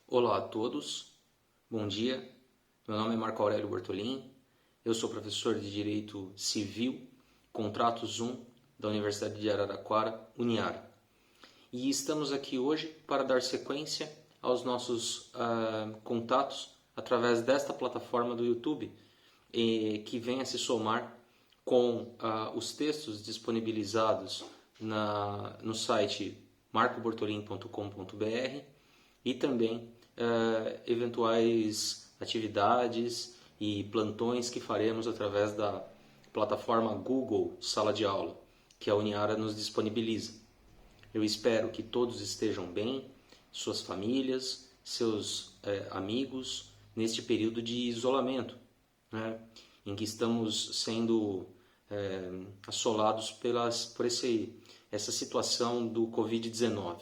Olá a todos, bom dia. Meu nome é Marco Aurélio Bortolin, eu sou professor de Direito Civil, Contratos 1 da Universidade de Araraquara, Uniara. E estamos aqui hoje para dar sequência aos nossos contatos através desta plataforma do YouTube, que vem a se somar com os textos disponibilizados no site marcobortolin.com.br e também eventuais atividades e plantões que faremos através da plataforma Google Sala de Aula, que a Uniara nos disponibiliza. Eu espero que todos estejam bem, suas famílias, seus amigos, neste período de isolamento, né, em que estamos sendo assolados por essa situação do Covid-19.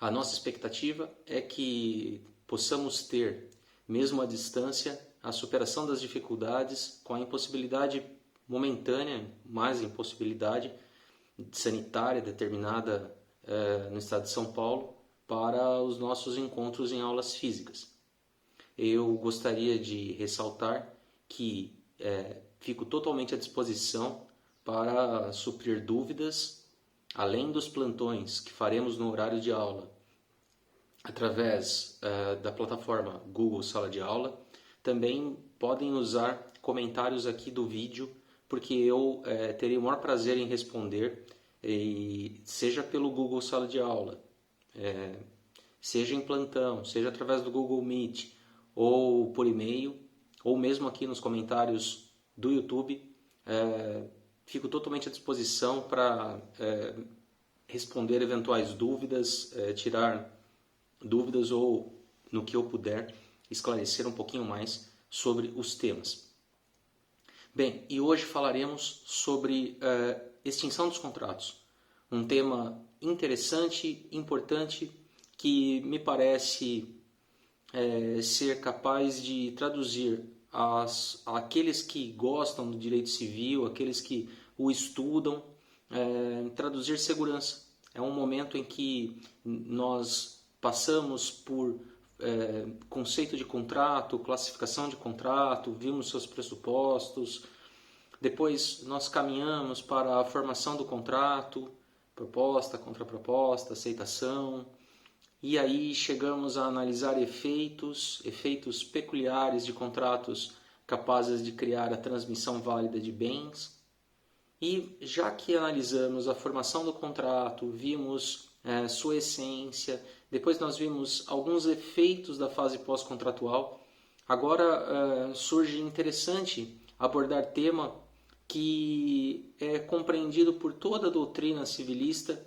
A nossa expectativa é que possamos ter, mesmo à distância, a superação das dificuldades com a impossibilidade momentânea, mais impossibilidade sanitária determinada no estado de São Paulo para os nossos encontros em aulas físicas. Eu gostaria de ressaltar que fico totalmente à disposição para suprir dúvidas, além dos plantões que faremos no horário de aula, através da plataforma Google Sala de Aula. Também podem usar comentários aqui do vídeo, porque eu terei o maior prazer em responder, seja pelo Google Sala de Aula, seja em plantão, seja através do Google Meet, ou por e-mail, ou mesmo aqui nos comentários do YouTube. Fico totalmente à disposição para responder eventuais dúvidas, tirar dúvidas ou, no que eu puder, esclarecer um pouquinho mais sobre os temas. Bem, e hoje falaremos sobre extinção dos contratos, um tema interessante, importante, que me parece ser capaz de traduzir aqueles que gostam do direito civil, aqueles que o estudam, traduzir segurança. É um momento em que nós passamos por conceito de contrato, classificação de contrato, vimos seus pressupostos, depois nós caminhamos para a formação do contrato, proposta, contraproposta, aceitação, e aí chegamos a analisar efeitos peculiares de contratos capazes de criar a transmissão válida de bens. E já que analisamos a formação do contrato, vimos sua essência, depois nós vimos alguns efeitos da fase pós-contratual, agora surge interessante abordar tema que é compreendido por toda a doutrina civilista,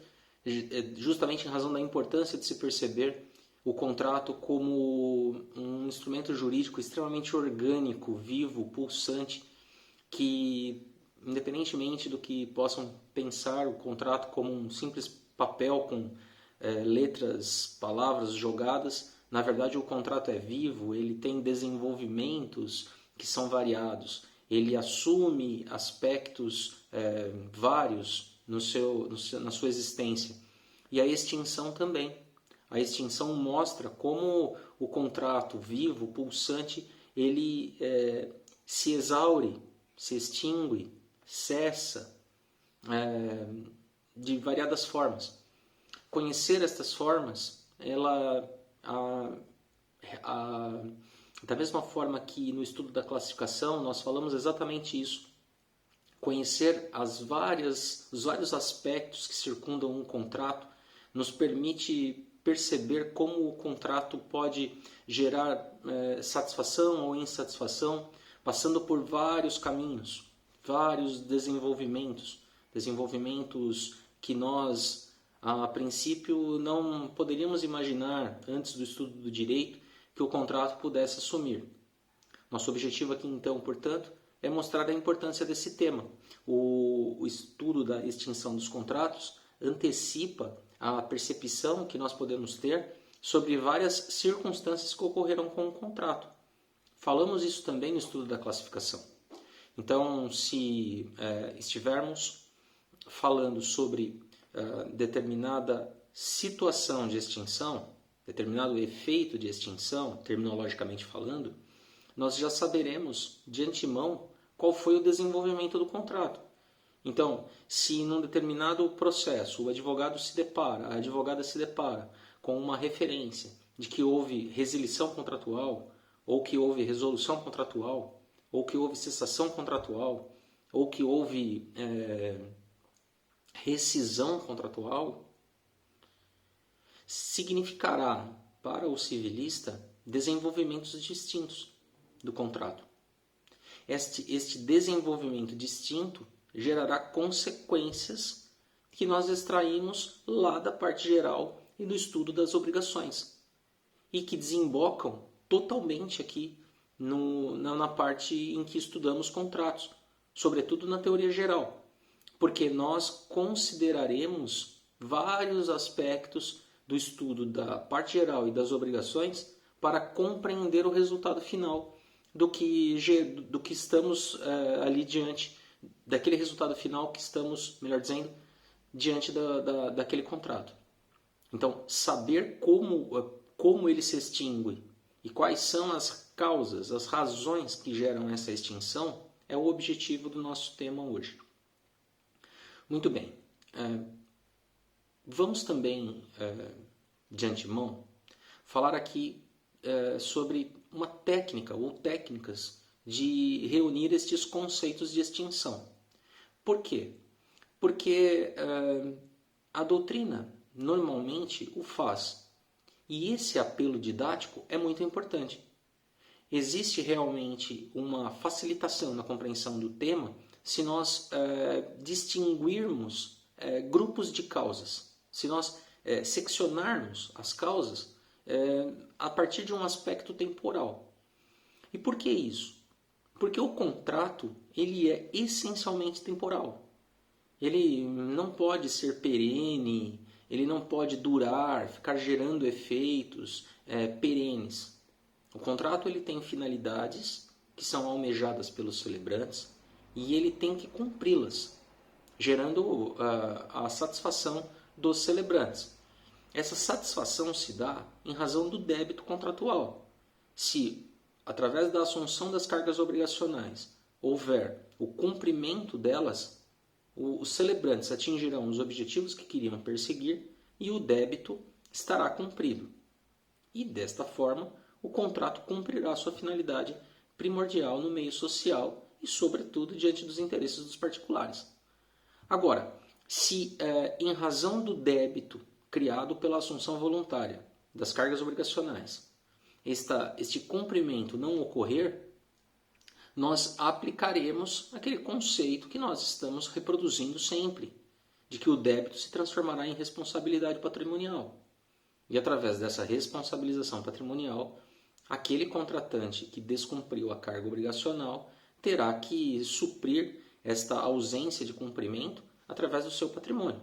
justamente em razão da importância de se perceber o contrato como um instrumento jurídico extremamente orgânico, vivo, pulsante, que, independentemente do que possam pensar o contrato como um simples papel com letras, palavras jogadas, na verdade o contrato é vivo, ele tem desenvolvimentos que são variados, ele assume aspectos vários na sua existência. E a extinção também. A extinção mostra como o contrato vivo, pulsante, ele se exaure, se extingue, cessa de variadas formas. Conhecer estas formas, da mesma forma que no estudo da classificação nós falamos exatamente isso. Conhecer os vários aspectos que circundam um contrato nos permite perceber como o contrato pode gerar satisfação ou insatisfação, passando por vários caminhos, vários desenvolvimentos que nós, a princípio, não poderíamos imaginar, antes do estudo do direito, que o contrato pudesse assumir. Nosso objetivo aqui, então, portanto, é mostrar a importância desse tema. O estudo da extinção dos contratos antecipa a percepção que nós podemos ter sobre várias circunstâncias que ocorreram com o contrato. Falamos isso também no estudo da classificação. Então, se estivermos falando sobre determinada situação de extinção, determinado efeito de extinção, terminologicamente falando, nós já saberemos de antemão qual foi o desenvolvimento do contrato. Então, se num determinado processo o advogado se depara, a advogada se depara com uma referência de que houve resilição contratual, ou que houve resolução contratual, ou que houve cessação contratual, ou que houve rescisão contratual, significará para o civilista desenvolvimentos distintos do contrato. Este desenvolvimento distinto gerará consequências que nós extraímos lá da parte geral e do estudo das obrigações e que desembocam totalmente aqui na parte em que estudamos contratos, sobretudo na teoria geral, porque nós consideraremos vários aspectos do estudo da parte geral e das obrigações para compreender o resultado final do que estamos ali diante, daquele resultado final que estamos, melhor dizendo, diante daquele contrato. Então, saber como ele se extingue e quais são as causas, as razões que geram essa extinção é o objetivo do nosso tema hoje. Muito bem. Vamos também, de antemão, falar aqui sobre uma técnica ou técnicas de reunir estes conceitos de extinção. Por quê? Porque a doutrina normalmente o faz. E esse apelo didático é muito importante. Existe realmente uma facilitação na compreensão do tema se nós distinguirmos grupos de causas, se nós seccionarmos as causas a partir de um aspecto temporal. E por que isso? Porque o contrato ele é essencialmente temporal. Ele não pode ser perene, ele não pode durar, ficar gerando efeitos perenes. O contrato ele tem finalidades que são almejadas pelos celebrantes e ele tem que cumpri-las, gerando a satisfação dos celebrantes. Essa satisfação se dá em razão do débito contratual. Se, através da assunção das cargas obrigacionais, houver o cumprimento delas, os celebrantes atingirão os objetivos que queriam perseguir e o débito estará cumprido. E, desta forma, o contrato cumprirá sua finalidade primordial no meio social e, sobretudo, diante dos interesses dos particulares. Agora, se em razão do débito criado pela assunção voluntária das cargas obrigacionais, este cumprimento não ocorrer, nós aplicaremos aquele conceito que nós estamos reproduzindo sempre, de que o débito se transformará em responsabilidade patrimonial. E através dessa responsabilização patrimonial, aquele contratante que descumpriu a carga obrigacional terá que suprir esta ausência de cumprimento através do seu patrimônio,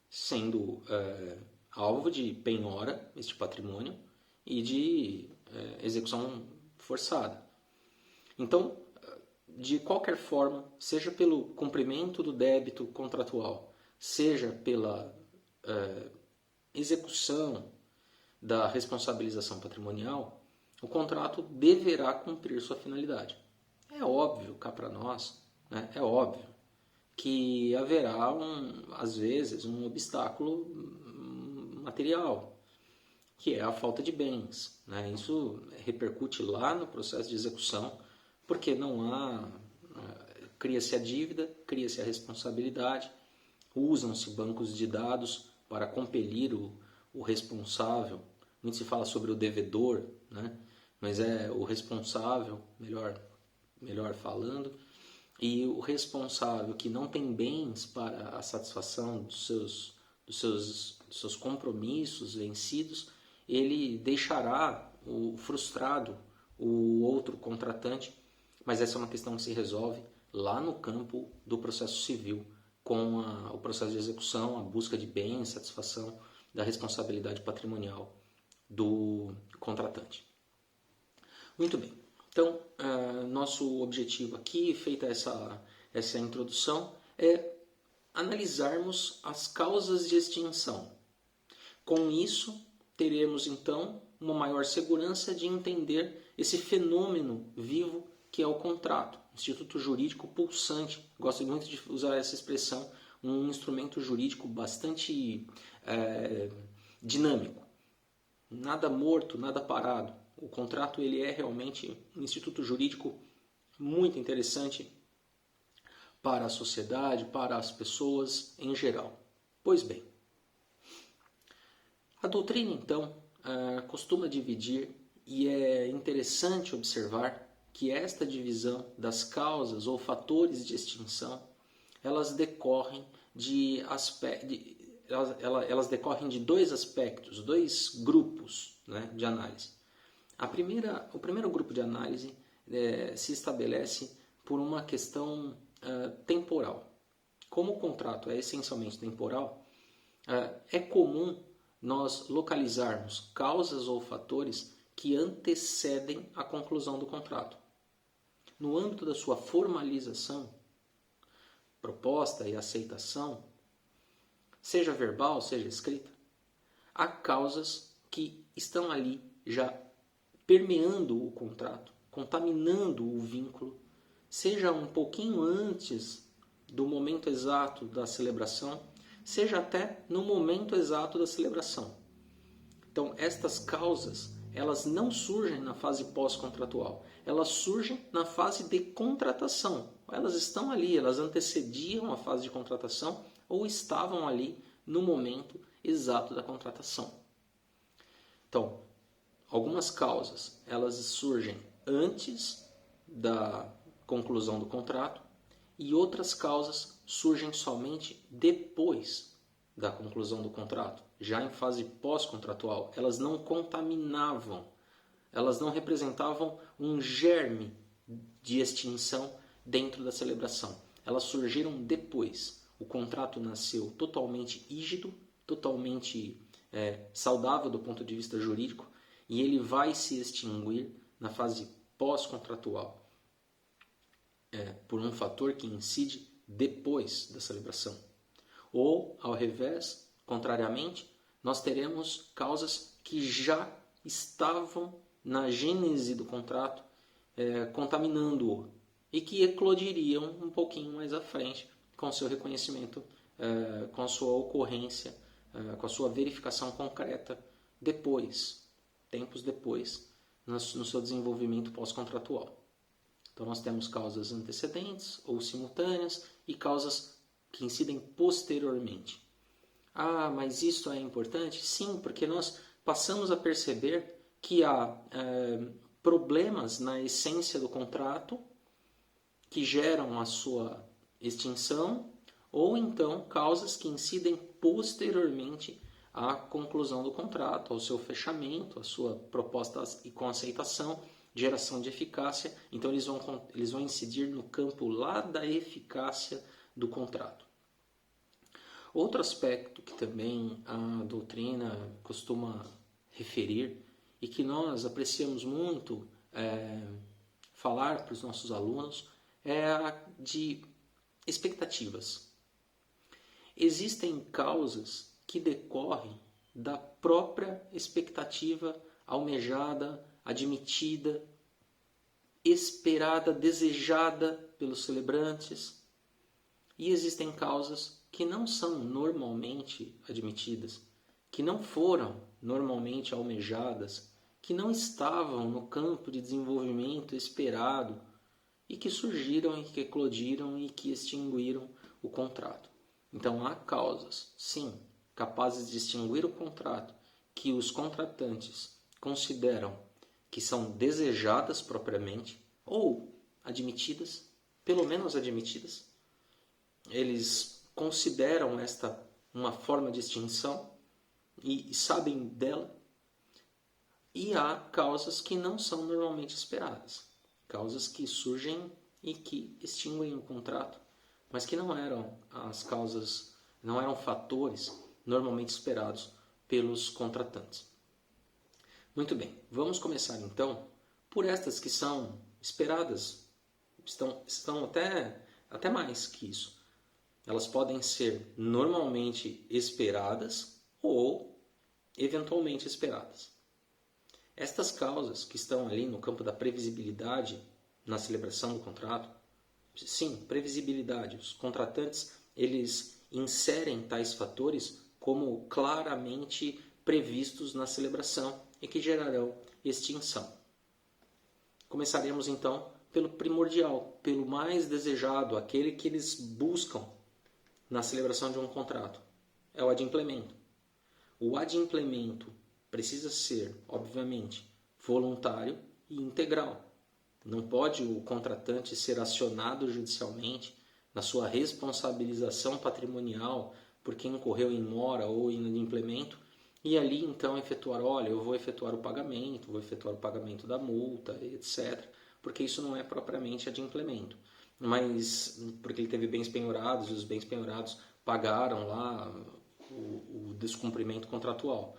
sendo alvo de penhora este patrimônio e de execução forçada. Então, de qualquer forma, seja pelo cumprimento do débito contratual, seja pela execução da responsabilização patrimonial, o contrato deverá cumprir sua finalidade. É óbvio, cá para nós, né, é óbvio que haverá, às vezes, um obstáculo material, que é a falta de bens. Né? Isso repercute lá no processo de execução, porque não há, cria-se a dívida, cria-se a responsabilidade, usam-se bancos de dados para compelir o responsável. Muito se fala sobre o devedor, né? Mas é o responsável, melhor falando, e o responsável que não tem bens para a satisfação dos seus compromissos vencidos, ele deixará frustrado o outro contratante, mas essa é uma questão que se resolve lá no campo do processo civil, com o processo de execução, a busca de bens, satisfação da responsabilidade patrimonial do contratante. Muito bem. Então, nosso objetivo aqui, feita essa introdução, é analisarmos as causas de extinção. Com isso, teremos então uma maior segurança de entender esse fenômeno vivo que é o contrato. Instituto jurídico pulsante, gosto muito de usar essa expressão, um instrumento jurídico bastante dinâmico. Nada morto, nada parado. O contrato ele é realmente um instituto jurídico muito interessante para a sociedade, para as pessoas em geral. Pois bem, a doutrina então costuma dividir, e é interessante observar que esta divisão das causas ou fatores de extinção, elas decorrem elas decorrem de dois aspectos, dois grupos, né, de análise. O primeiro grupo de análise se estabelece por uma questão temporal. Como o contrato é essencialmente temporal, é comum nós localizarmos causas ou fatores que antecedem a conclusão do contrato. No âmbito da sua formalização, proposta e aceitação, seja verbal, seja escrita, há causas que estão ali já permeando o contrato, contaminando o vínculo, seja um pouquinho antes do momento exato da celebração, seja até no momento exato da celebração. Então, estas causas, elas não surgem na fase pós-contratual, elas surgem na fase de contratação. Elas estão ali, elas antecediam a fase de contratação ou estavam ali no momento exato da contratação. Então, algumas causas, elas surgem antes da conclusão do contrato e outras causas surgem somente depois da conclusão do contrato, já em fase pós-contratual. Elas não contaminavam, elas não representavam um germe de extinção dentro da celebração. Elas surgiram depois. O contrato nasceu totalmente rígido, totalmente saudável do ponto de vista jurídico, e ele vai se extinguir na fase pós-contratual por um fator que incide depois da celebração. Ou, ao revés, contrariamente, nós teremos causas que já estavam na gênese do contrato, contaminando-o, e que eclodiriam um pouquinho mais à frente com seu reconhecimento, com a sua ocorrência, com a sua verificação concreta depois, tempos depois, no seu desenvolvimento pós-contratual. Então nós temos causas antecedentes ou simultâneas e causas que incidem posteriormente. Ah, mas isso é importante? Sim, porque nós passamos a perceber que há problemas na essência do contrato que geram a sua extinção, ou então causas que incidem posteriormente à conclusão do contrato, ao seu fechamento, à sua proposta e com aceitação, geração de eficácia. Então eles vão incidir no campo lá da eficácia do contrato. Outro aspecto que também a doutrina costuma referir e que nós apreciamos muito falar para os nossos alunos é a de expectativas. Existem causas que decorrem da própria expectativa almejada, admitida, esperada, desejada pelos celebrantes. E existem causas que não são normalmente admitidas, que não foram normalmente almejadas, que não estavam no campo de desenvolvimento esperado e que surgiram e que eclodiram e que extinguiram o contrato. Então há causas, sim, capazes de extinguir o contrato que os contratantes consideram que são desejadas propriamente ou admitidas, pelo menos admitidas. Eles consideram esta uma forma de extinção e sabem dela. E há causas que não são normalmente esperadas. Causas que surgem e que extinguem o contrato, mas que não eram as causas, não eram fatores normalmente esperados pelos contratantes. Muito bem, vamos começar então por estas que são esperadas, estão até mais que isso. Elas podem ser normalmente esperadas ou eventualmente esperadas. Estas causas que estão ali no campo da previsibilidade na celebração do contrato, sim, previsibilidade. Os contratantes, eles inserem tais fatores como claramente previstos na celebração e que gerarão extinção. Começaremos então pelo primordial, pelo mais desejado, aquele que eles buscam na celebração de um contrato. É o adimplemento. O adimplemento precisa ser, obviamente, voluntário e integral. Não pode o contratante ser acionado judicialmente na sua responsabilização patrimonial por quem incorreu em mora ou inadimplemento e ali então efetuar, olha, eu vou efetuar o pagamento da multa, etc. Porque isso não é propriamente adimplemento. Mas porque ele teve bens penhorados e os bens penhorados pagaram lá o descumprimento contratual.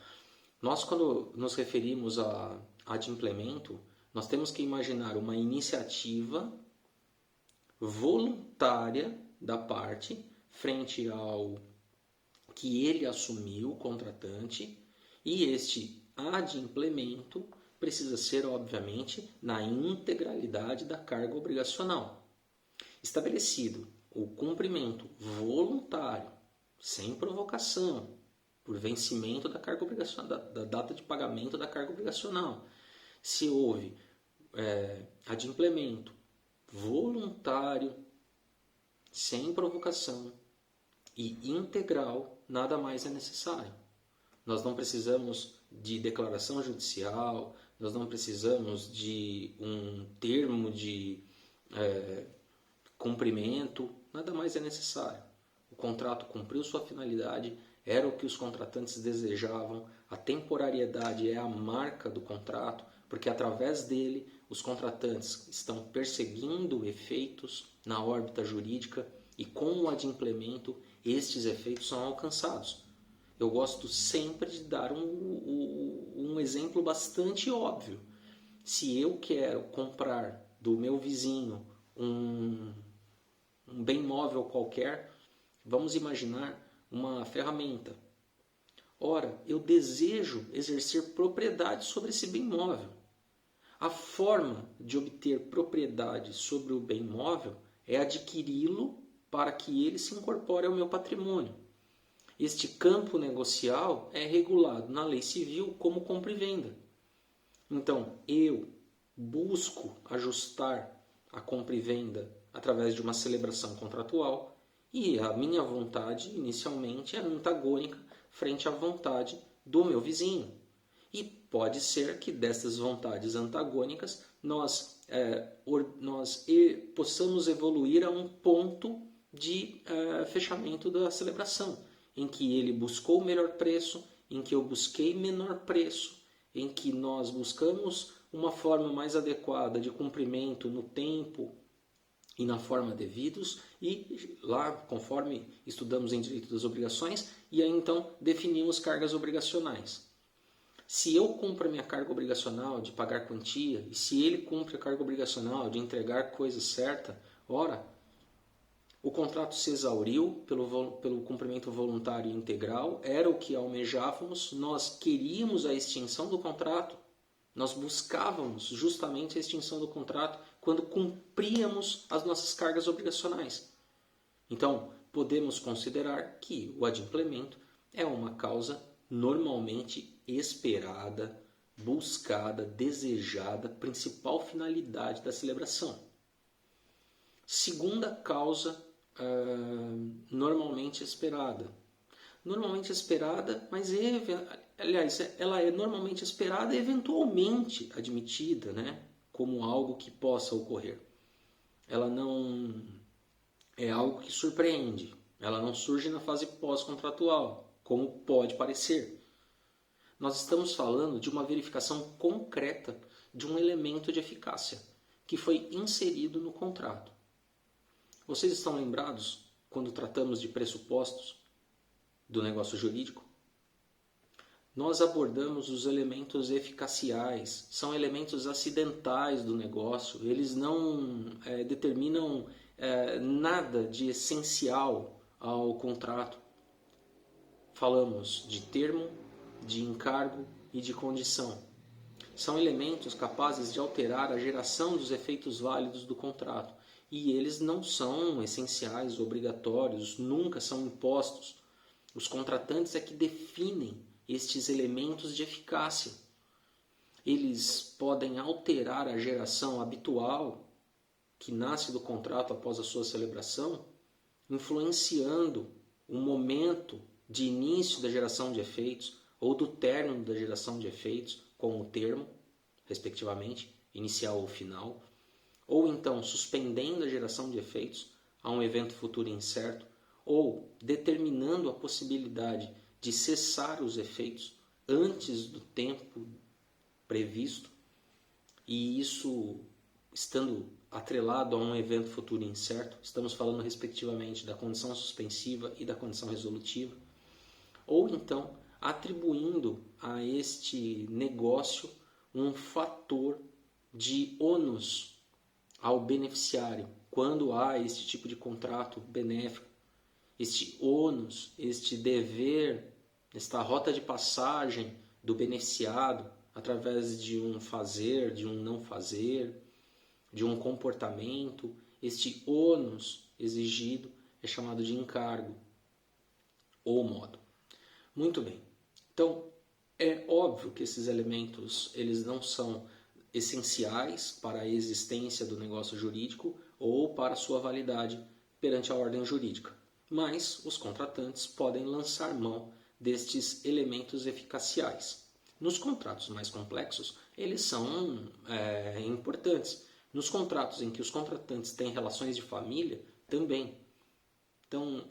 Nós, quando nos referimos a adimplemento, nós temos que imaginar uma iniciativa voluntária da parte frente ao que ele assumiu, o contratante, e este adimplemento precisa ser, obviamente, na integralidade da carga obrigacional. Estabelecido o cumprimento voluntário, sem provocação, por vencimento da carga obrigacional, da data de pagamento da carga obrigacional. Se houve adimplemento voluntário, sem provocação e integral, nada mais é necessário. Nós não precisamos de declaração judicial, nós não precisamos de um termo de cumprimento, nada mais é necessário. O contrato cumpriu sua finalidade, era o que os contratantes desejavam, a temporariedade é a marca do contrato, porque através dele os contratantes estão perseguindo efeitos na órbita jurídica e com o adimplemento estes efeitos são alcançados. Eu gosto sempre de dar um exemplo bastante óbvio. Se eu quero comprar do meu vizinho um bem móvel qualquer, vamos imaginar uma ferramenta. Ora, eu desejo exercer propriedade sobre esse bem móvel. A forma de obter propriedade sobre o bem móvel é adquiri-lo para que ele se incorpore ao meu patrimônio. Este campo negocial é regulado na lei civil como compra e venda. Então, eu busco ajustar a compra e venda através de uma celebração contratual e a minha vontade, inicialmente, é antagônica frente à vontade do meu vizinho. E pode ser que dessas vontades antagônicas nós possamos evoluir a um ponto de fechamento da celebração, em que ele buscou o melhor preço, em que eu busquei menor preço, em que nós buscamos uma forma mais adequada de cumprimento no tempo e na forma devidos, e lá, conforme estudamos em direito das obrigações, e aí então definimos cargas obrigacionais. Se eu cumpro a minha carga obrigacional de pagar quantia, e se ele cumpre a carga obrigacional de entregar coisa certa, ora, o contrato se exauriu pelo cumprimento voluntário e integral, era o que almejávamos, nós queríamos a extinção do contrato, nós buscávamos justamente a extinção do contrato quando cumpríamos as nossas cargas obrigacionais. Então, podemos considerar que o adimplemento é uma causa normalmente esperada, buscada, desejada, principal finalidade da celebração. Segunda causa normalmente esperada. Normalmente esperada, mas aliás, ela é normalmente esperada e eventualmente admitida, né, como algo que possa ocorrer. Ela não é algo que surpreende. Ela não surge na fase pós-contratual, como pode parecer. Nós estamos falando de uma verificação concreta de um elemento de eficácia que foi inserido no contrato. Vocês estão lembrados quando tratamos de pressupostos do negócio jurídico? Nós abordamos os elementos eficaciais, são elementos acidentais do negócio, eles não determinam nada de essencial ao contrato. Falamos de termo, de encargo e de condição. São elementos capazes de alterar a geração dos efeitos válidos do contrato. E eles não são essenciais, obrigatórios, nunca são impostos. Os contratantes é que definem estes elementos de eficácia. Eles podem alterar a geração habitual que nasce do contrato após a sua celebração, influenciando o momento de início da geração de efeitos ou do término da geração de efeitos, com o termo, respectivamente, inicial ou final, ou então suspendendo a geração de efeitos a um evento futuro incerto, ou determinando a possibilidade de cessar os efeitos antes do tempo previsto, e isso estando atrelado a um evento futuro incerto, estamos falando respectivamente da condição suspensiva e da condição resolutiva, ou então atribuindo a este negócio um fator de ônus ao beneficiário, quando há este tipo de contrato benéfico, este ônus, este dever, esta rota de passagem do beneficiado através de um fazer, de um não fazer, de um comportamento, este ônus exigido é chamado de encargo ou modo. Muito bem. Então, é óbvio que esses elementos eles não são essenciais para a existência do negócio jurídico ou para a sua validade perante a ordem jurídica, mas os contratantes podem lançar mão destes elementos eficaciais. Nos contratos mais complexos, eles são importantes. Nos contratos em que os contratantes têm relações de família, também. Então,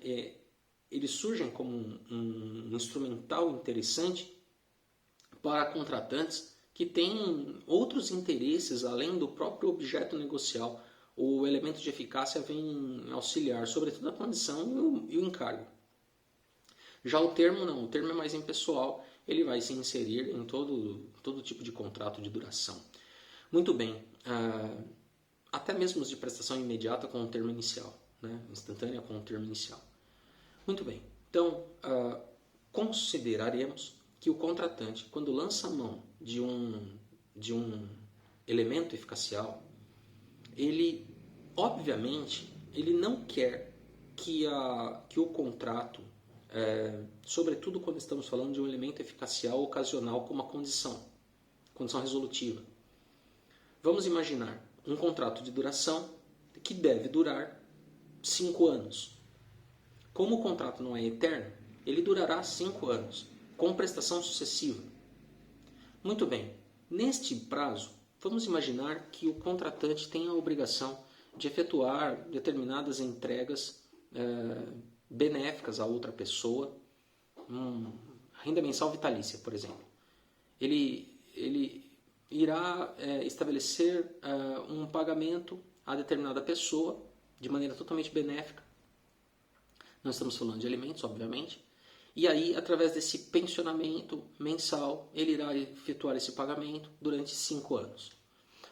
eles surgem como um instrumental interessante para contratantes que têm outros interesses além do próprio objeto negocial. O elemento de eficácia vem auxiliar, sobretudo a condição e o encargo. Já o termo não, o termo é mais impessoal, ele vai se inserir em todo tipo de contrato de duração. Muito bem, até mesmo os de prestação imediata com o termo inicial, né? Instantânea com o termo inicial. Muito bem, então consideraremos que o contratante, quando lança a mão de um elemento eficacial, ele, obviamente, ele não quer que o contrato, sobretudo quando estamos falando de um elemento eficacial ocasional como a condição resolutiva. Vamos imaginar um contrato de duração que deve durar 5 anos. Como o contrato não é eterno, ele durará 5 anos, com prestação sucessiva. Muito bem, neste prazo, vamos imaginar que o contratante tem a obrigação de efetuar determinadas entregas benéficas a outra pessoa, renda mensal vitalícia, por exemplo. Ele irá estabelecer um pagamento a determinada pessoa de maneira totalmente benéfica. Nós estamos falando de alimentos, obviamente. E aí, através desse pensionamento mensal, ele irá efetuar esse pagamento durante 5 anos.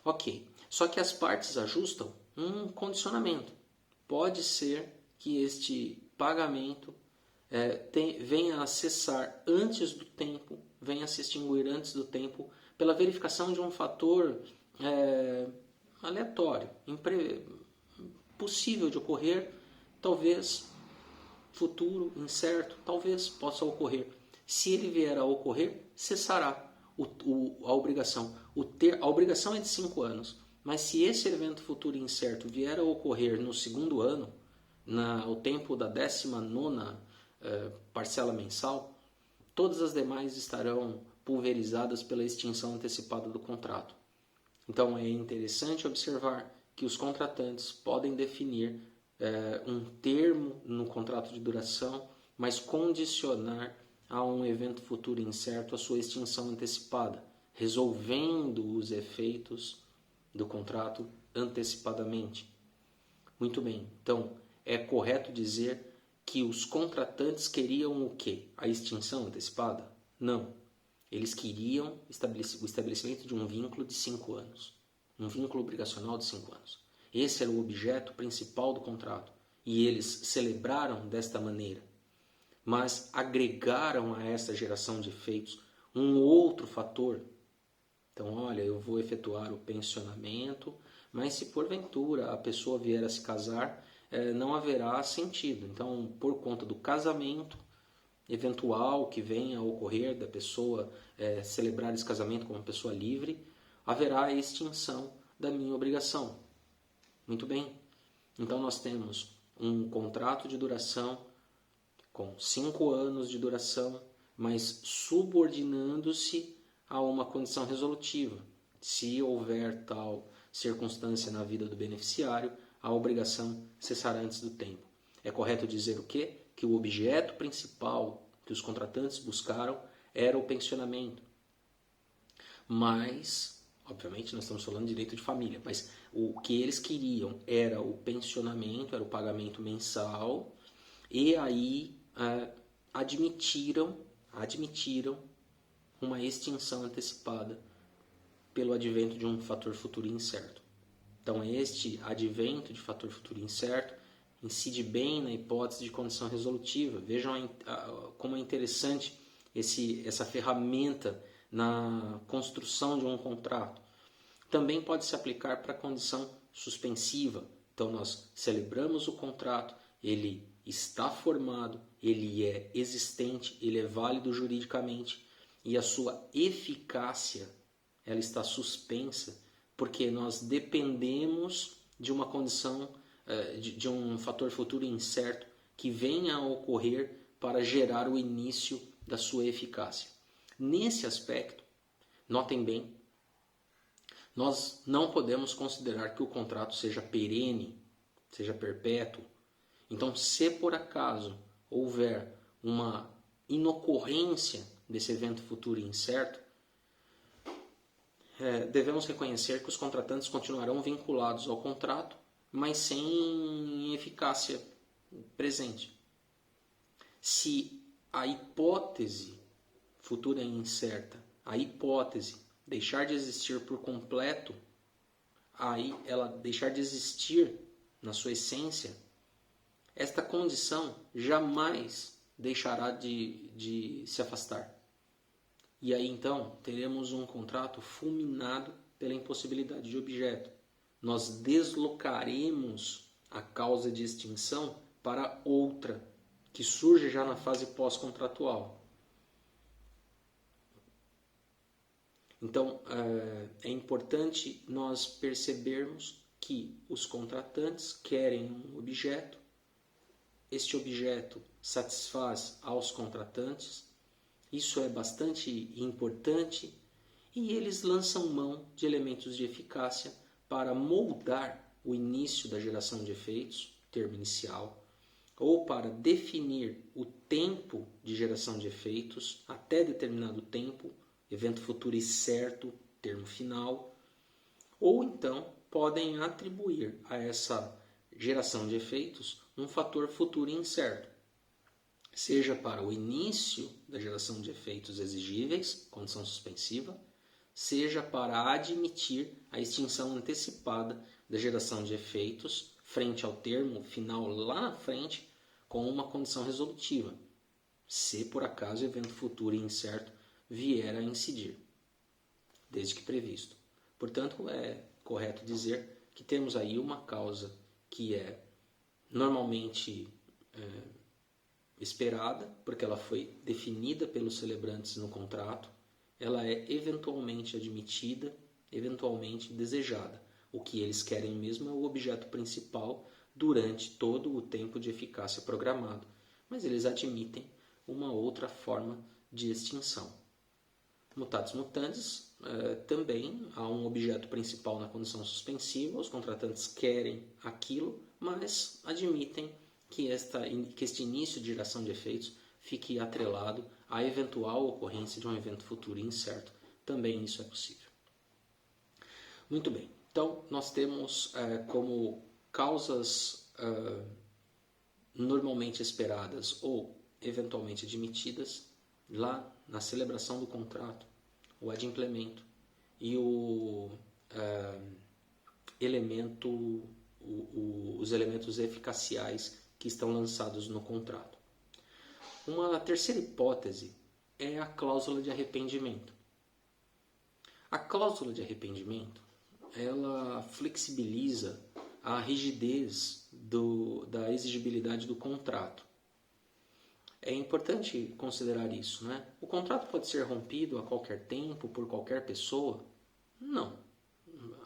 Ok, só que as partes ajustam um condicionamento. Pode ser que este pagamento venha a cessar antes do tempo, venha a se extinguir antes do tempo, pela verificação de um fator aleatório, possível de ocorrer, talvez futuro, incerto, talvez possa ocorrer. Se ele vier a ocorrer, cessará a obrigação. A obrigação é de 5 anos, mas se esse evento futuro incerto vier a ocorrer no segundo ano, no tempo da 19ª parcela mensal, todas as demais estarão pulverizadas pela extinção antecipada do contrato. Então é interessante observar que os contratantes podem definir um termo no contrato de duração, mas condicionar a um evento futuro incerto a sua extinção antecipada, resolvendo os efeitos do contrato antecipadamente. Muito bem, então é correto dizer que os contratantes queriam o quê? A extinção antecipada? Não. Eles queriam o estabelecimento de um vínculo de 5 anos. Um vínculo obrigacional de 5 anos. Esse era o objeto principal do contrato. E eles celebraram desta maneira. Mas agregaram a essa geração de efeitos um outro fator. Então, olha, eu vou efetuar o pensionamento, mas se porventura a pessoa vier a se casar, não haverá sentido. Então, por conta do casamento eventual que venha a ocorrer da pessoa celebrar esse casamento como uma pessoa livre, haverá a extinção da minha obrigação. Muito bem. Então, nós temos um contrato de duração com 5 anos de duração, mas subordinando-se a uma condição resolutiva. Se houver tal circunstância na vida do beneficiário, a obrigação cessará antes do tempo. É correto dizer o quê? Que o objeto principal que os contratantes buscaram era o pensionamento. Mas, obviamente, nós estamos falando de direito de família, mas o que eles queriam era o pensionamento, era o pagamento mensal, e aí admitiram uma extinção antecipada pelo advento de um fator futuro incerto. Então, este advento de fator futuro incerto incide bem na hipótese de condição resolutiva. Vejam como é interessante essa ferramenta na construção de um contrato. Também pode se aplicar para a condição suspensiva. Então, nós celebramos o contrato, ele está formado, ele é existente, ele é válido juridicamente e a sua eficácia ela está suspensa porque nós dependemos de uma condição, de um fator futuro incerto que venha a ocorrer para gerar o início da sua eficácia. Nesse aspecto, notem bem, nós não podemos considerar que o contrato seja perene, seja perpétuo. Então, se por acaso houver uma inocorrência desse evento futuro incerto, devemos reconhecer que os contratantes continuarão vinculados ao contrato, mas sem eficácia presente. Se a hipótese futura incerta, a hipótese deixar de existir por completo, aí ela deixar de existir na sua essência, esta condição jamais deixará de se afastar. E aí então teremos um contrato fulminado pela impossibilidade de objeto. Nós deslocaremos a causa de extinção para outra, que surge já na fase pós-contratual. Então, é importante nós percebermos que os contratantes querem um objeto, este objeto satisfaz aos contratantes, isso é bastante importante, e eles lançam mão de elementos de eficácia para moldar o início da geração de efeitos, termo inicial, ou para definir o tempo de geração de efeitos até determinado tempo, evento futuro e certo, termo final, ou então podem atribuir a essa geração de efeitos um fator futuro incerto, seja para o início da geração de efeitos exigíveis, condição suspensiva, seja para admitir a extinção antecipada da geração de efeitos frente ao termo final lá na frente com uma condição resolutiva, se por acaso o evento futuro e incerto vier a incidir, desde que previsto. Portanto, é correto dizer que temos aí uma causa que é normalmente esperada, porque ela foi definida pelos celebrantes no contrato, ela é eventualmente admitida, eventualmente desejada. O que eles querem mesmo é o objeto principal durante todo o tempo de eficácia programado, mas eles admitem uma outra forma de extinção. Mutatis mutandis, também há um objeto principal na condição suspensiva, os contratantes querem aquilo, mas admitem que este início de geração de efeitos fique atrelado à eventual ocorrência de um evento futuro incerto. Também isso é possível. Muito bem, então nós temos como causas normalmente esperadas ou eventualmente admitidas lá na celebração do contrato, o adimplemento e os elementos eficaciais que estão lançados no contrato. Uma terceira hipótese é a cláusula de arrependimento. A cláusula de arrependimento, ela flexibiliza a rigidez da exigibilidade do contrato. É importante considerar isso, né? O contrato pode ser rompido a qualquer tempo, por qualquer pessoa? Não.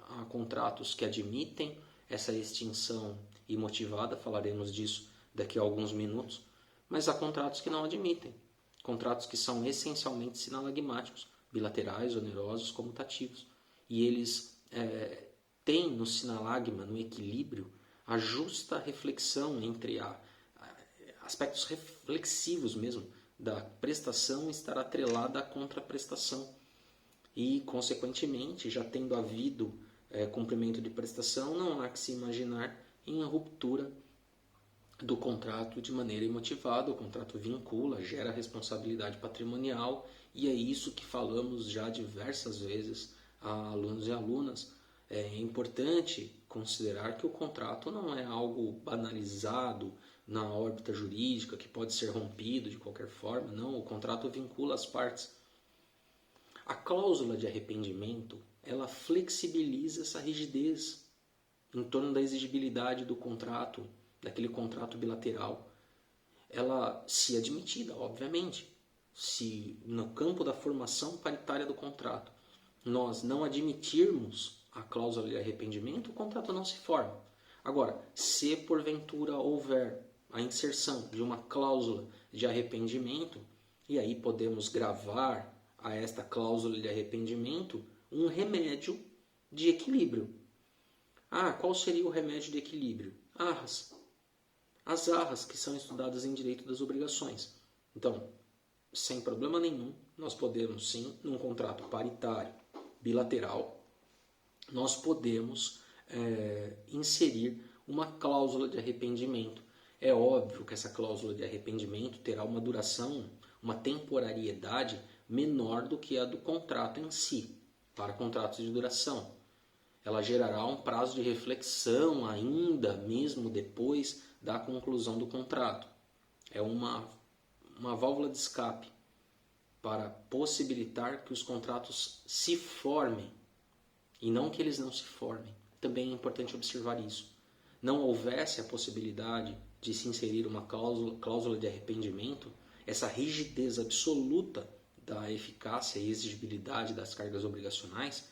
Há contratos que admitem essa extinção imotivada, falaremos disso daqui a alguns minutos, mas há contratos que não admitem. Contratos que são essencialmente sinalagmáticos, bilaterais, onerosos, comutativos. E eles têm no sinalagma, no equilíbrio, a justa reflexão entre aspectos reflexivos mesmo da prestação estar atrelada à contraprestação. E, consequentemente, já tendo havido cumprimento de prestação, não há que se imaginar em ruptura do contrato de maneira imotivada. O contrato vincula, gera responsabilidade patrimonial, e é isso que falamos já diversas vezes a alunos e alunas. É importante considerar que o contrato não é algo banalizado na órbita jurídica, que pode ser rompido de qualquer forma. Não, o contrato vincula as partes. A cláusula de arrependimento, ela flexibiliza essa rigidez em torno da exigibilidade do contrato, daquele contrato bilateral. Ela, se admitida, obviamente, se no campo da formação paritária do contrato nós não admitirmos a cláusula de arrependimento, o contrato não se forma. Agora, se porventura houver a inserção de uma cláusula de arrependimento, e aí podemos gravar a esta cláusula de arrependimento um remédio de equilíbrio. Qual seria o remédio de equilíbrio? Arras. As arras que são estudadas em direito das obrigações. Então, sem problema nenhum, nós podemos sim, num contrato paritário, bilateral, nós podemos inserir uma cláusula de arrependimento. É óbvio que essa cláusula de arrependimento terá uma duração, uma temporariedade menor do que a do contrato em si, para contratos de duração. Ela gerará um prazo de reflexão ainda, mesmo depois da conclusão do contrato. É uma válvula de escape para possibilitar que os contratos se formem e não que eles não se formem. Também é importante observar isso. Não houvesse a possibilidade de se inserir uma cláusula de arrependimento, essa rigidez absoluta da eficácia e exigibilidade das cargas obrigacionais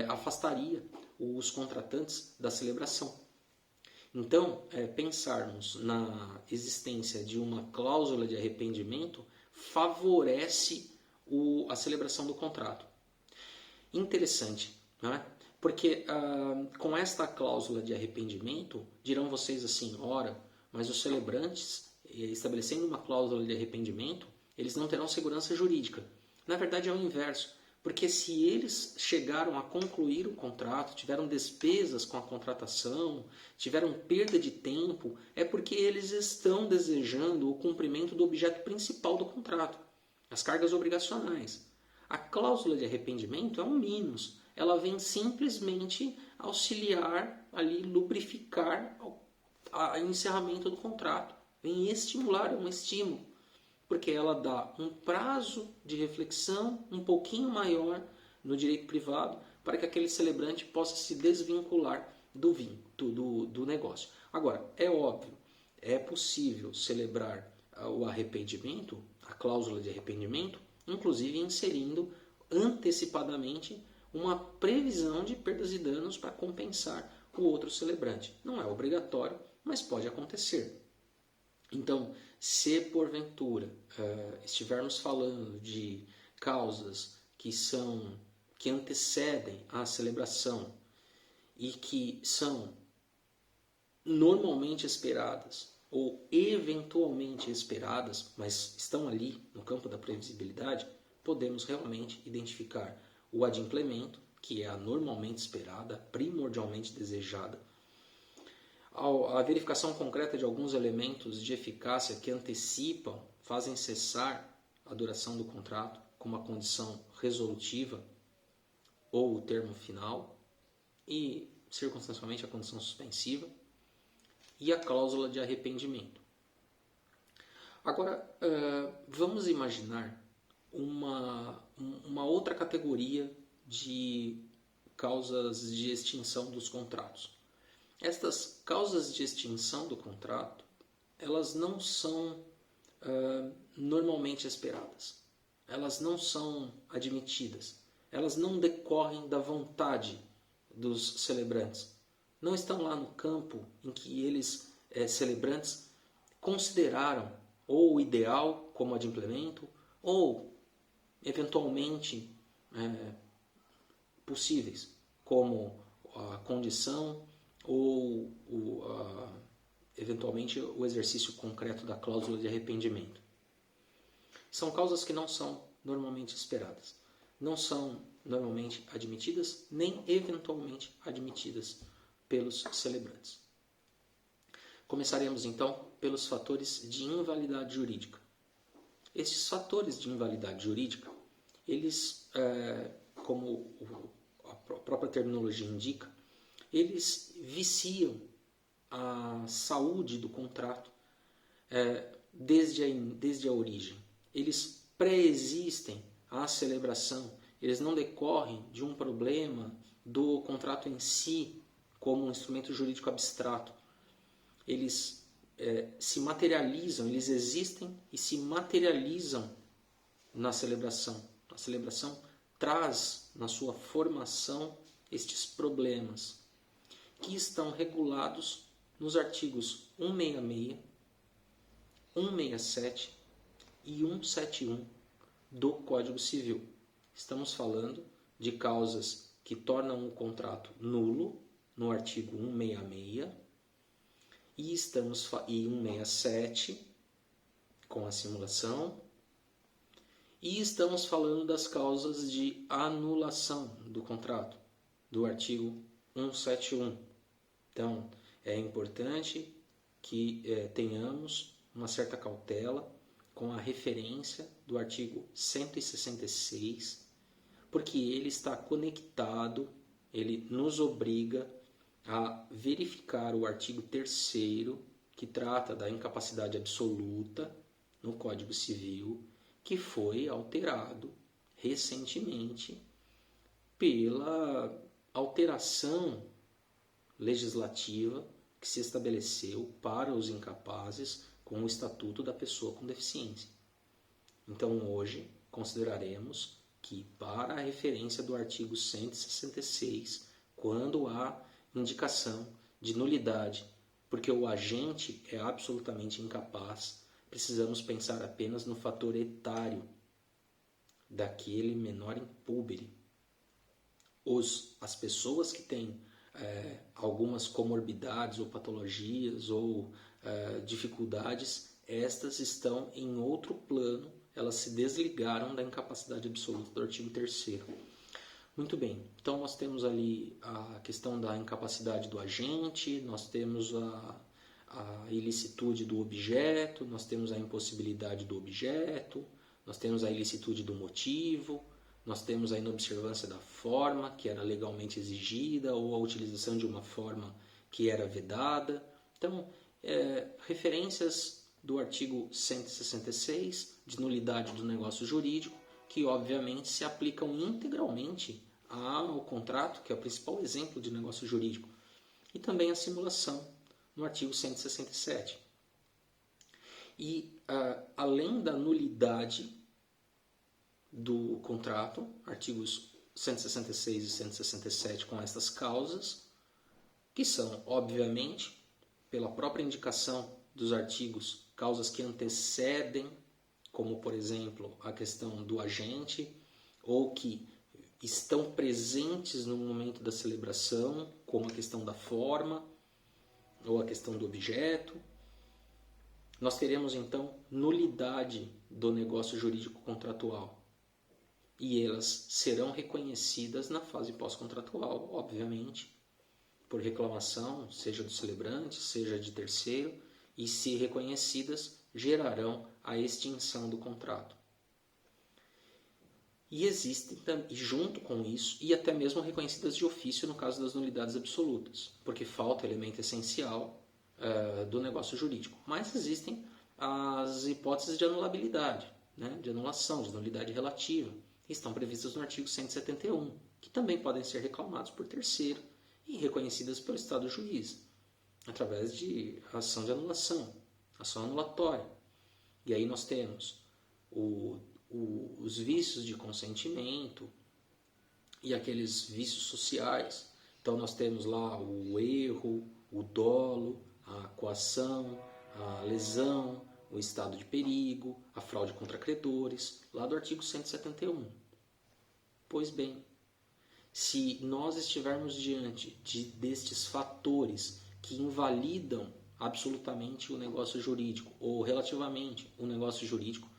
afastaria os contratantes da celebração. Então, pensarmos na existência de uma cláusula de arrependimento favorece a celebração do contrato. Interessante, não é? Porque com esta cláusula de arrependimento, dirão vocês assim, ora, mas os celebrantes, estabelecendo uma cláusula de arrependimento, eles não terão segurança jurídica. Na verdade é o inverso, porque se eles chegaram a concluir o contrato, tiveram despesas com a contratação, tiveram perda de tempo, é porque eles estão desejando o cumprimento do objeto principal do contrato, as cargas obrigacionais. A cláusula de arrependimento é um mínus, ela vem simplesmente auxiliar, ali, lubrificar o encerramento do contrato, vem estimular, é um estímulo, porque ela dá um prazo de reflexão um pouquinho maior no direito privado para que aquele celebrante possa se desvincular do negócio. Agora, é óbvio, é possível celebrar o arrependimento, a cláusula de arrependimento, inclusive inserindo antecipadamente uma previsão de perdas e danos para compensar o outro celebrante. Não é obrigatório, mas pode acontecer. Então, se porventura estivermos falando de causas que antecedem a celebração e que são normalmente esperadas ou eventualmente esperadas, mas estão ali no campo da previsibilidade, podemos realmente identificar o adimplemento, que é a normalmente esperada, primordialmente desejada, a verificação concreta de alguns elementos de eficácia que antecipam, fazem cessar a duração do contrato como a condição resolutiva ou o termo final e, circunstancialmente, a condição suspensiva e a cláusula de arrependimento. Agora, vamos imaginar uma outra categoria de causas de extinção dos contratos. Estas causas de extinção do contrato, elas não são normalmente esperadas. Elas não são admitidas. Elas não decorrem da vontade dos celebrantes. Não estão lá no campo em que eles, celebrantes, consideraram ou o ideal como adimplemento ou, eventualmente, possíveis, como a condição ou eventualmente o exercício concreto da cláusula de arrependimento. São causas que não são normalmente esperadas, não são normalmente admitidas, nem eventualmente admitidas pelos celebrantes. Começaremos então pelos fatores de invalidade jurídica. Esses fatores de invalidade jurídica, eles, como a própria terminologia indica, eles viciam a saúde do contrato desde a origem. Eles pré-existem à celebração, eles não decorrem de um problema do contrato em si, como um instrumento jurídico abstrato. Eles se materializam, eles existem e se materializam na celebração. A celebração traz na sua formação estes problemas, que estão regulados nos artigos 166, 167 e 171 do Código Civil. Estamos falando de causas que tornam o contrato nulo, no artigo 166, e 167, com a simulação, e estamos falando das causas de anulação do contrato, do artigo 171. Então, é importante que tenhamos uma certa cautela com a referência do artigo 166, porque ele está conectado, ele nos obriga a verificar o artigo 3º, que trata da incapacidade absoluta no Código Civil, que foi alterado recentemente pela alteração legislativa que se estabeleceu para os incapazes com o Estatuto da Pessoa com Deficiência. Então, hoje, consideraremos que, para a referência do artigo 166, quando há indicação de nulidade, porque o agente é absolutamente incapaz, precisamos pensar apenas no fator etário daquele menor impúbere. As pessoas que têm algumas comorbidades ou patologias ou dificuldades, estas estão em outro plano, elas se desligaram da incapacidade absoluta do artigo 3º. Muito bem, então nós temos ali a questão da incapacidade do agente, nós temos a ilicitude do objeto, nós temos a impossibilidade do objeto, nós temos a ilicitude do motivo, nós temos a inobservância da forma que era legalmente exigida ou a utilização de uma forma que era vedada. Então, referências do artigo 166, de nulidade do negócio jurídico, que obviamente se aplicam integralmente ao contrato, que é o principal exemplo de negócio jurídico, e também a simulação, no artigo 167. E, além da nulidade do contrato, artigos 166 e 167 com estas causas, que são, obviamente, pela própria indicação dos artigos, causas que antecedem, como, por exemplo, a questão do agente, ou que estão presentes no momento da celebração, como a questão da forma, ou a questão do objeto. Nós teremos, então, nulidade do negócio jurídico contratual. E elas serão reconhecidas na fase pós-contratual, obviamente, por reclamação, seja do celebrante, seja de terceiro, e se reconhecidas, gerarão a extinção do contrato. E existem, junto com isso, e até mesmo reconhecidas de ofício no caso das nulidades absolutas, porque falta elemento essencial do negócio jurídico. Mas existem as hipóteses de anulabilidade. né, de anulação, de nulidade relativa, estão previstas no artigo 171, que também podem ser reclamados por terceiro e reconhecidas pelo Estado juiz, através de ação de anulação, ação anulatória. E aí nós temos os vícios de consentimento e aqueles vícios sociais. Então nós temos lá o erro, o dolo, a coação, a lesão, o estado de perigo, a fraude contra credores, lá do artigo 171. Pois bem, se nós estivermos diante destes fatores que invalidam absolutamente o negócio jurídico, ou relativamente o negócio jurídico,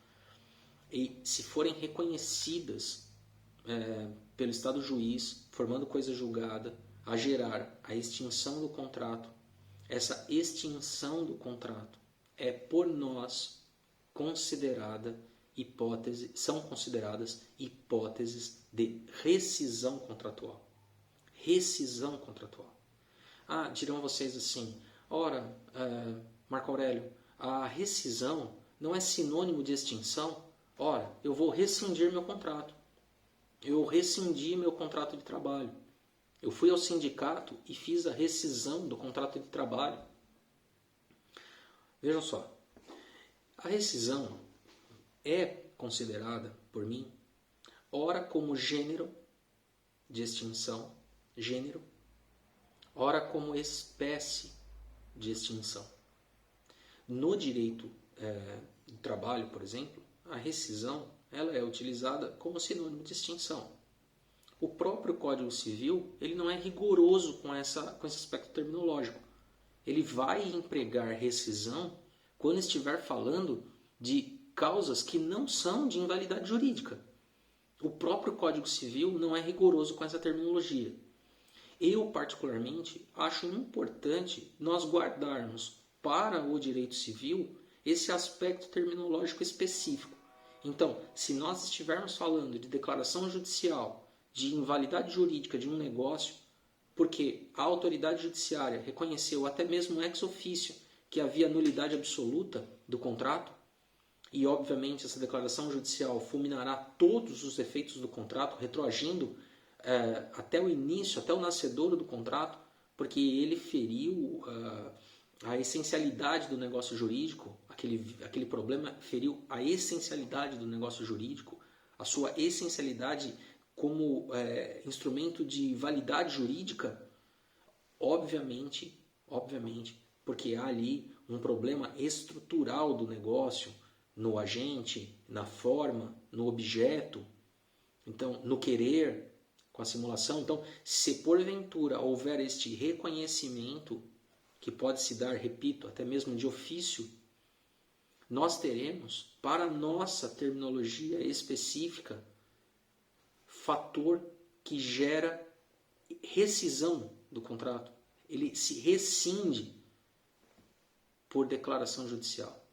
e se forem reconhecidas pelo Estado juiz, formando coisa julgada, a gerar a extinção do contrato, essa extinção do contrato é por nós são consideradas hipóteses de rescisão contratual. Rescisão contratual. Dirão vocês assim, ora, Marco Aurélio, a rescisão não é sinônimo de extinção? Ora, eu vou rescindir meu contrato. Eu rescindi meu contrato de trabalho. Eu fui ao sindicato e fiz a rescisão do contrato de trabalho. Vejam só, a rescisão é considerada, por mim, ora como gênero de extinção, gênero, ora como espécie de extinção. No direito do trabalho, por exemplo, a rescisão ela é utilizada como sinônimo de extinção. O próprio Código Civil ele não é rigoroso com esse aspecto terminológico. Ele vai empregar rescisão quando estiver falando de causas que não são de invalidade jurídica. O próprio Código Civil não é rigoroso com essa terminologia. Eu, particularmente, acho importante nós guardarmos para o direito civil esse aspecto terminológico específico. Então, se nós estivermos falando de declaração judicial, de invalidade jurídica de um negócio, porque a autoridade judiciária reconheceu até mesmo ex officio que havia nulidade absoluta do contrato, e obviamente essa declaração judicial fulminará todos os efeitos do contrato, retroagindo até o início, até o nascedouro do contrato, porque ele feriu a essencialidade do negócio jurídico, aquele problema feriu a essencialidade do negócio jurídico, a sua essencialidade como instrumento de validade jurídica, obviamente, porque há ali um problema estrutural do negócio, no agente, na forma, no objeto, então no querer, com a simulação. Então, se porventura houver este reconhecimento, que pode se dar, repito, até mesmo de ofício, nós teremos, para nossa terminologia específica, fator que gera rescisão do contrato. Ele se rescinde por declaração judicial.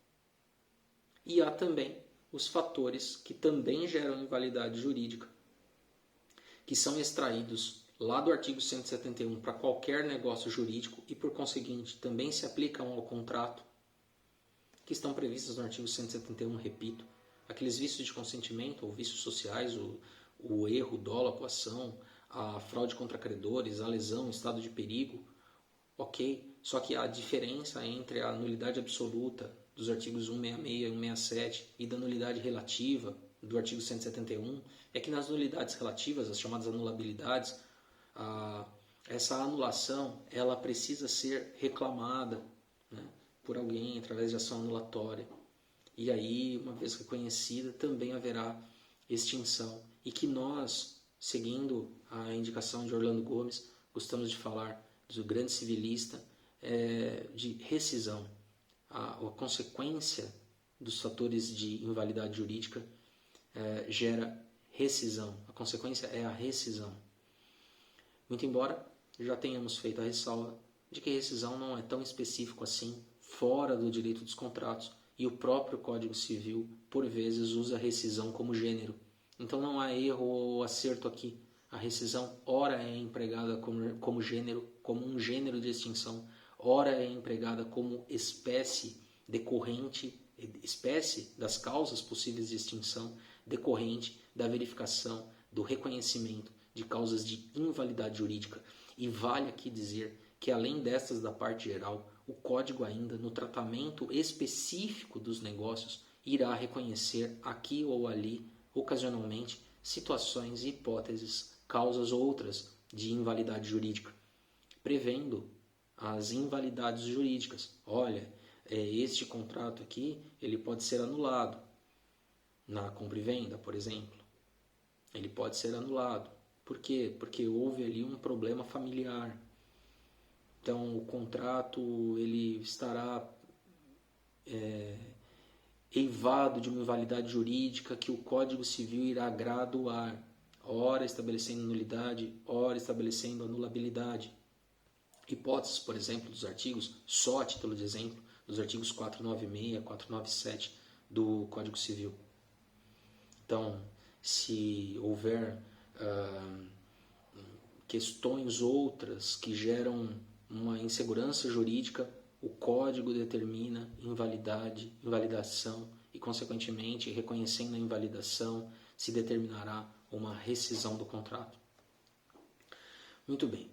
E há também os fatores que também geram invalidade jurídica, que são extraídos lá do artigo 171 para qualquer negócio jurídico e, por conseguinte, também se aplicam ao contrato, que estão previstos no artigo 171, repito, aqueles vícios de consentimento ou vícios sociais, o erro, o dolo, a coação, a fraude contra credores, a lesão, o estado de perigo, ok, só que a diferença entre a nulidade absoluta dos artigos 166 e 167 e da nulidade relativa do artigo 171 é que nas nulidades relativas, as chamadas anulabilidades, essa anulação ela precisa ser reclamada, né, por alguém através de ação anulatória. E aí, uma vez reconhecida, também haverá extinção. E que nós, seguindo a indicação de Orlando Gomes, gostamos de falar do grande civilista, de rescisão. A consequência dos fatores de invalidade jurídica gera rescisão. A consequência é a rescisão. Muito embora já tenhamos feito a ressalva de que rescisão não é tão específico assim, fora do direito dos contratos, e o próprio Código Civil, por vezes, usa a rescisão como gênero. Então não há erro ou acerto aqui. A rescisão, ora é empregada como gênero, como um gênero de extinção, ora é empregada como espécie decorrente espécie das causas possíveis de extinção decorrente da verificação, do reconhecimento de causas de invalidade jurídica. E vale aqui dizer que, além destas da parte geral, o Código ainda, no tratamento específico dos negócios, irá reconhecer aqui ou ali, ocasionalmente, situações e hipóteses, causas outras de invalidade jurídica, prevendo as invalidades jurídicas. Olha, este contrato aqui ele pode ser anulado na compra e venda, por exemplo. Ele pode ser anulado. Por quê? Porque houve ali um problema familiar. Então, o contrato ele estará eivado de uma invalidade jurídica que o Código Civil irá graduar, ora estabelecendo nulidade, ora estabelecendo anulabilidade. Hipóteses, por exemplo, dos artigos, só a título de exemplo, dos artigos 496, 497 do Código Civil. Então, se houver questões outras que geram uma insegurança jurídica, o Código determina invalidação e, consequentemente, reconhecendo a invalidação, se determinará uma rescisão do contrato. Muito bem.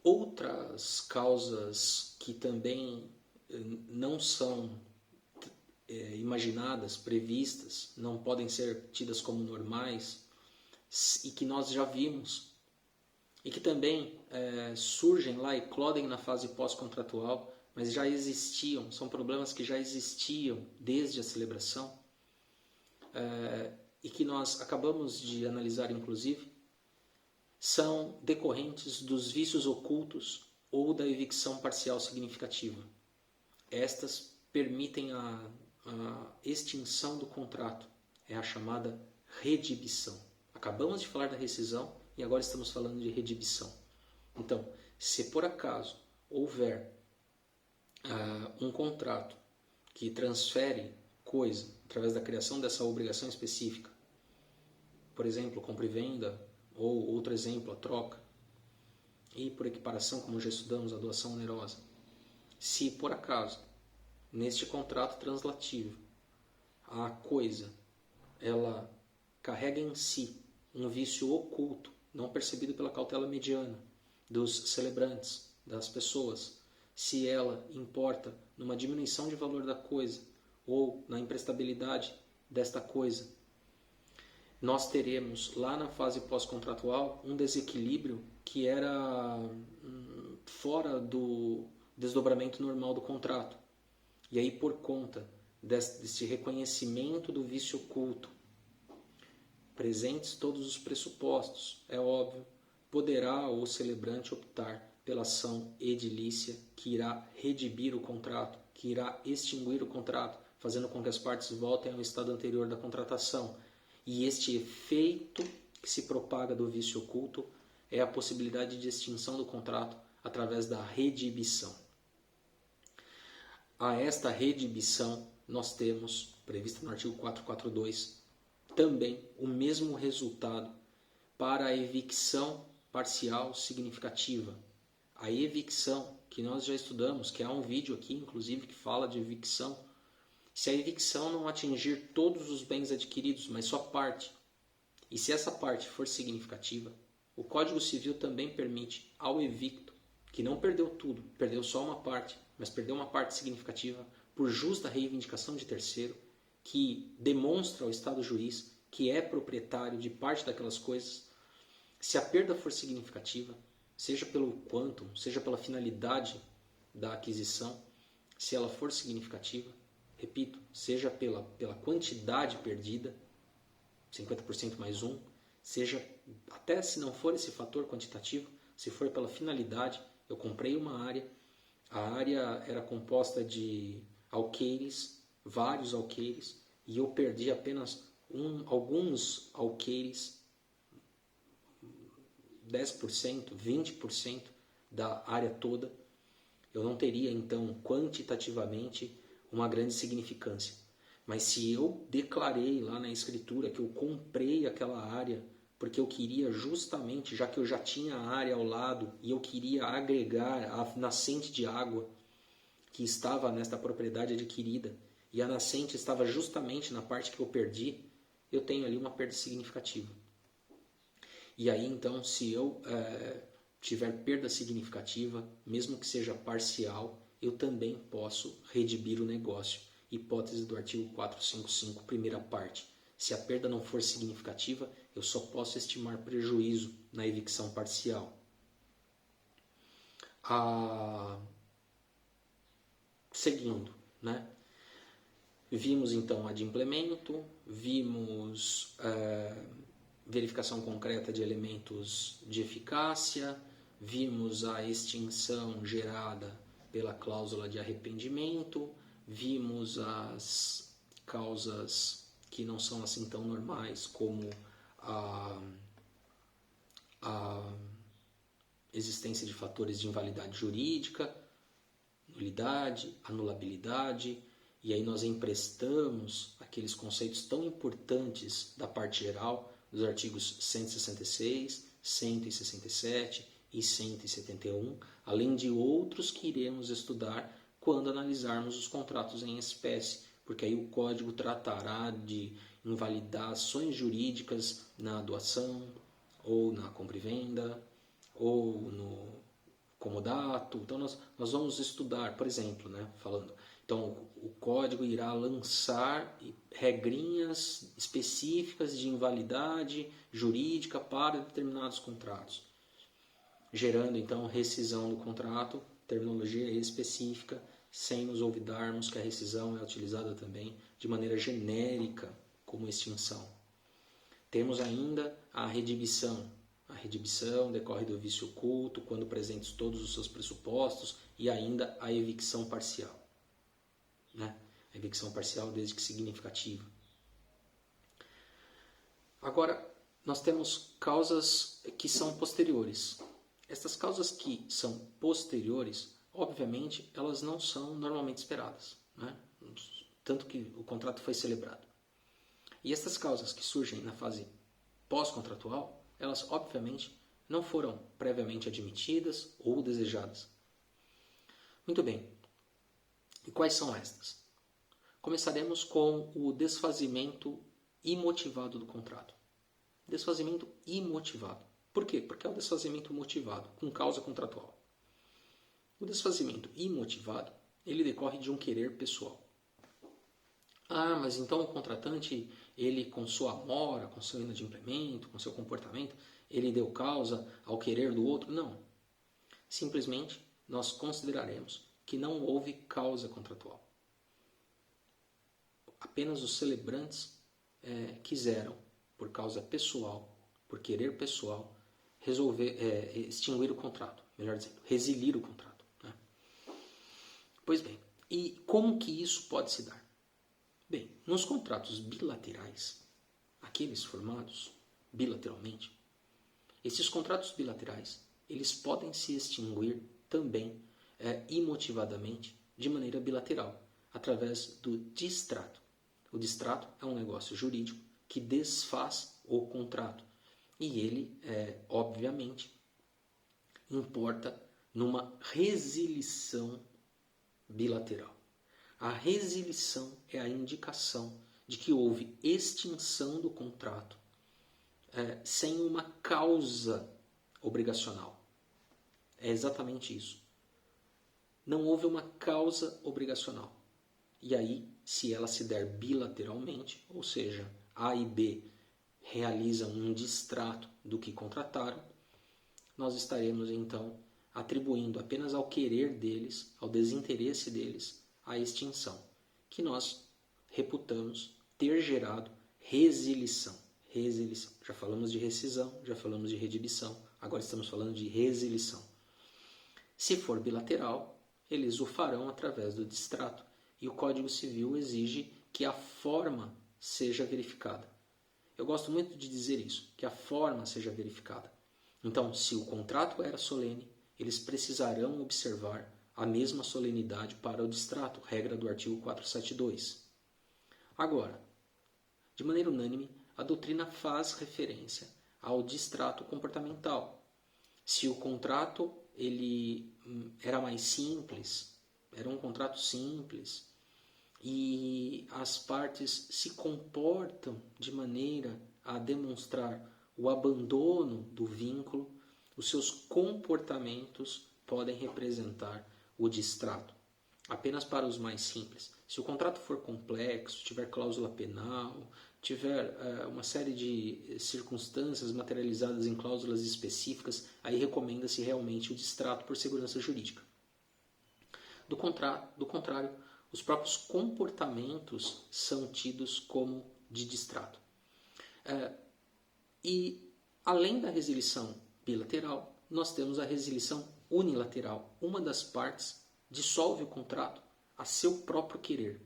Outras causas que também não são imaginadas, previstas, não podem ser tidas como normais e que nós já vimos e que também surgem lá e eclodem na fase pós-contratual, mas já existiam, são problemas que já existiam desde a celebração e que nós acabamos de analisar, inclusive, são decorrentes dos vícios ocultos ou da evicção parcial significativa. Estas permitem a extinção do contrato, é a chamada redibição. Acabamos de falar da rescisão e agora estamos falando de redibição. Então, se por acaso houver um contrato que transfere coisa através da criação dessa obrigação específica, por exemplo, compra e venda, ou outro exemplo, a troca, e por equiparação, como já estudamos, a doação onerosa. Se por acaso, neste contrato translativo, a coisa ela carrega em si um vício oculto, não percebido pela cautela mediana dos celebrantes, das pessoas, se ela importa numa diminuição de valor da coisa ou na imprestabilidade desta coisa, nós teremos lá na fase pós-contratual um desequilíbrio que era fora do desdobramento normal do contrato. E aí, por conta desse reconhecimento do vício oculto, presentes todos os pressupostos, é óbvio, poderá o celebrante optar pela ação edilícia que irá redibir o contrato, que irá extinguir o contrato, fazendo com que as partes voltem ao estado anterior da contratação. E este efeito que se propaga do vício oculto é a possibilidade de extinção do contrato através da redibição. A esta redibição nós temos, prevista no artigo 442, também o mesmo resultado para a evicção parcial significativa. A evicção, que nós já estudamos, que há um vídeo aqui, inclusive, que fala de evicção. Se a evicção não atingir todos os bens adquiridos, mas só parte, e se essa parte for significativa, o Código Civil também permite ao evicto, que não perdeu tudo, perdeu só uma parte, mas perdeu uma parte significativa, por justa reivindicação de terceiro, que demonstra ao Estado juiz que é proprietário de parte daquelas coisas, se a perda for significativa, seja pelo quantum, seja pela finalidade da aquisição, se ela for significativa, repito, seja pela quantidade perdida, 50% mais 1, seja, até se não for esse fator quantitativo, se for pela finalidade, eu comprei uma área, a área era composta de alqueires, vários alqueires, e eu perdi apenas alguns alqueires, 10%, 20% da área toda, eu não teria então quantitativamente uma grande significância. Mas se eu declarei lá na escritura que eu comprei aquela área porque eu queria justamente, já que eu já tinha a área ao lado e eu queria agregar a nascente de água que estava nesta propriedade adquirida, e a nascente estava justamente na parte que eu perdi, eu tenho ali uma perda significativa. E aí então, se eu tiver perda significativa, mesmo que seja parcial, eu também posso redimir o negócio. Hipótese do artigo 455, primeira parte. Se a perda não for significativa, eu só posso estimar prejuízo na evicção parcial. Seguindo, né? Vimos então a adimplemento, vimos verificação concreta de elementos de eficácia, vimos a extinção gerada pela cláusula de arrependimento, vimos as causas que não são assim tão normais, como a existência de fatores de invalidade jurídica, nulidade, anulabilidade, e aí nós emprestamos aqueles conceitos tão importantes da parte geral dos artigos 166, 167 e 171, além de outros que iremos estudar quando analisarmos os contratos em espécie, porque aí o Código tratará de invalidar ações jurídicas na doação, ou na compra e venda, ou no comodato. Então nós vamos estudar, por exemplo, né, falando. Então o Código irá lançar regrinhas específicas de invalidade jurídica para determinados contratos, gerando então rescisão do contrato, terminologia específica, sem nos olvidarmos que a rescisão é utilizada também de maneira genérica como extinção. Temos ainda a redimição. A redimição decorre do vício oculto, quando presentes todos os seus pressupostos, e ainda a evicção parcial. Né? A evicção parcial, desde que significativa. Agora, nós temos causas que são posteriores. Estas causas que são posteriores, obviamente, elas não são normalmente esperadas, né? Tanto que o contrato foi celebrado. E estas causas que surgem na fase pós-contratual, elas obviamente não foram previamente admitidas ou desejadas. Muito bem. E quais são estas? Começaremos com o desfazimento imotivado do contrato. Desfazimento imotivado. Por quê? Porque é o desfazimento motivado, com causa contratual. O desfazimento imotivado, ele decorre de um querer pessoal. Mas então o contratante, ele com sua mora, com seu inadimplemento, com seu comportamento, ele deu causa ao querer do outro? Não. Simplesmente nós consideraremos que não houve causa contratual. Apenas os celebrantes quiseram, por causa pessoal, por querer pessoal, extinguir o contrato, melhor dizendo, resilir o contrato. Né? Pois bem, e como que isso pode se dar? Bem, nos contratos bilaterais, aqueles formados bilateralmente, esses contratos bilaterais, eles podem se extinguir também imotivadamente, de maneira bilateral, através do distrato. O distrato é um negócio jurídico que desfaz o contrato. E ele, obviamente, importa numa resilição bilateral. A resilição é a indicação de que houve extinção do contrato sem uma causa obrigacional. É exatamente isso. Não houve uma causa obrigacional. E aí, se ela se der bilateralmente, ou seja, A e B realizam um distrato do que contrataram, nós estaremos então atribuindo apenas ao querer deles, ao desinteresse deles, a extinção, que nós reputamos ter gerado resilição. Resilição. Já falamos de rescisão, já falamos de redimição, agora estamos falando de resilição. Se for bilateral, eles o farão através do distrato, e o Código Civil exige que a forma seja verificada. Eu gosto muito de dizer isso, que a forma seja verificada. Então, se o contrato era solene, eles precisarão observar a mesma solenidade para o distrato, regra do artigo 472. Agora, de maneira unânime, a doutrina faz referência ao distrato comportamental. Se o contrato ele era mais simples, era um contrato simples, e as partes se comportam de maneira a demonstrar o abandono do vínculo, os seus comportamentos podem representar o distrato. Apenas para os mais simples. Se o contrato for complexo, tiver cláusula penal, tiver uma série de circunstâncias materializadas em cláusulas específicas, aí recomenda-se realmente o distrato por segurança jurídica. Do contrário, os próprios comportamentos são tidos como de distrato. E além da resilição bilateral, nós temos a resilição unilateral. Uma das partes dissolve o contrato a seu próprio querer.